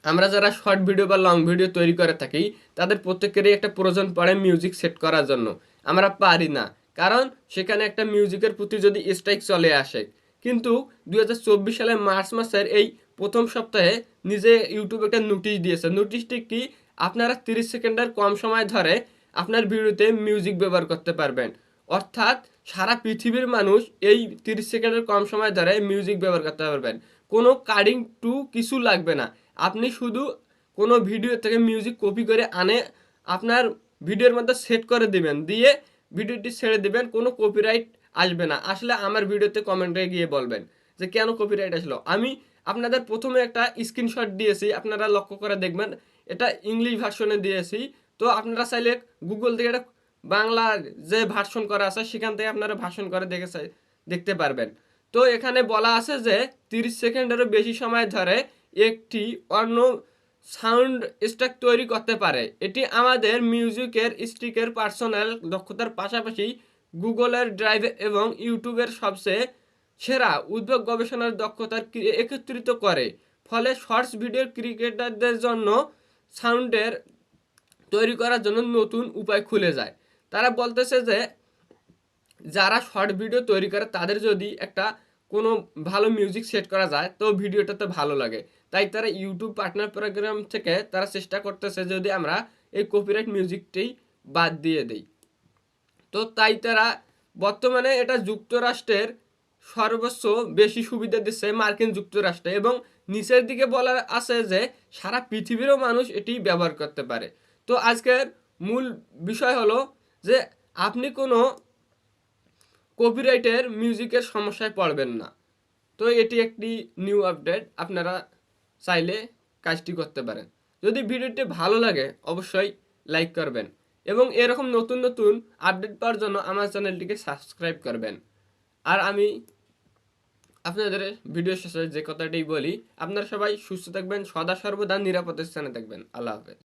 আমরা যারা short video বা লং ভিডিও তৈরি করে থাকি তাদের প্রত্যেকেরই একটা প্রয়োজন পড়ে মিউজিক সেট করার জন্য। আমরা পারি না, কারণ সেখানে একটা মিউজিকের প্রতি যদি স্ট্রাইক চলে আসে। কিন্তু 2024 সালের মার্চ মাসের এই প্রথম সপ্তাহে নিজে ইউটিউব একটা নোটিশ দিয়েছে। নোটিশটি কি, আপনারা 30 সেকেন্ডের কম সময় ধরে আপনার ভিডিওতে মিউজিক ব্যবহার করতে পারবেন। অর্থাৎ সারা পৃথিবীর মানুষ এই 30 সেকেন্ডের কম সময় ধরে মিউজিক ব্যবহার করতে পারবেন। কোনো কাটিং টু কিছু লাগবে না। আপনি শুধু কোনো ভিডিও থেকে মিউজিক কপি করে আনে আপনার ভিডিওর মধ্যে সেট করে দিবেন, দিয়ে ভিডিওটি ছেড়ে দিবেন, কোনো কপিরাইট আসবে না। আসলে আমার ভিডিওতে কমেন্টে গিয়ে বলবেন যে কেন কপিরাইট আসলো। আমি আপনাদের প্রথমে একটা স্ক্রিনশট দিয়েছি, আপনারা লক্ষ্য করে দেখবেন, এটা ইংলিশ ভার্সনে দিয়েছি। তো আপনারা চাইলে গুগল থেকে এটা বাংলার যে ভার্সন করা আছে সেখান থেকে আপনারা ভার্সন করে দেখতে পারবেন। তো এখানে বলা আছে যে 30 সেকেন্ডেরও বেশি সময় ধরে একটি অন্য সাউন্ড স্ট্যাক তৈরি করতে পারে। এটি আমাদের মিউজিকের স্টিকের পার্সোনাল দক্ষতার পাশাপাশি গুগলের ড্রাইভ এবং ইউটিউবের সবচেয়ে সেরা উদ্যোগ গবেষণার দক্ষতার একত্রিত করে। ফলে শর্টস ভিডিও ক্রিকেটারদের জন্য সাউন্ডের তৈরি করার জন্য নতুন উপায় খুলে যায়। তারা বলতেছে যে যারা শর্ট ভিডিও তৈরি করে তাদের যদি একটা কোনো ভালো মিউজিক সেট করা যায় তো ভিডিওটাতে ভালো লাগে। তাই তারা ইউটিউব পার্টনার প্রোগ্রাম থেকে তারা চেষ্টা করতেছে যদি আমরা এই কপিরাইট মিউজিকটি বাদ দিয়ে দেই। তো তাই তারা বর্তমানে এটা যুক্তরাষ্ট্রের সর্বোচ্চ বেশি সুবিধা দিচ্ছে মার্কিন যুক্তরাষ্ট্রে, এবং নিচের দিকে বলা আছে যে সারা পৃথিবীরও মানুষ এটি ব্যবহার করতে পারে। তো আজকের মূল বিষয় হলো যে আপনি কোনো কপিরাইটের মিউজিকের সমস্যায় পড়বেন না। তো এটি একটি নিউ আপডেট, আপনারা চাইলে কাজটি করতে পারেন। যদি ভিডিওটি ভালো লাগে অবশ্যই লাইক করবেন, এবং এরকম নতুন নতুন আপডেট পাওয়ার জন্য আমার চ্যানেলটিকে সাবস্ক্রাইব করবেন। আর আমি আপনাদের ভিডিও শেষে যে কথাটি বলি, আপনারা সবাই সুস্থ থাকবেন, সদা সর্বদা নিরাপদের স্থানে থাকবেন। আল্লাহ হাফেজ।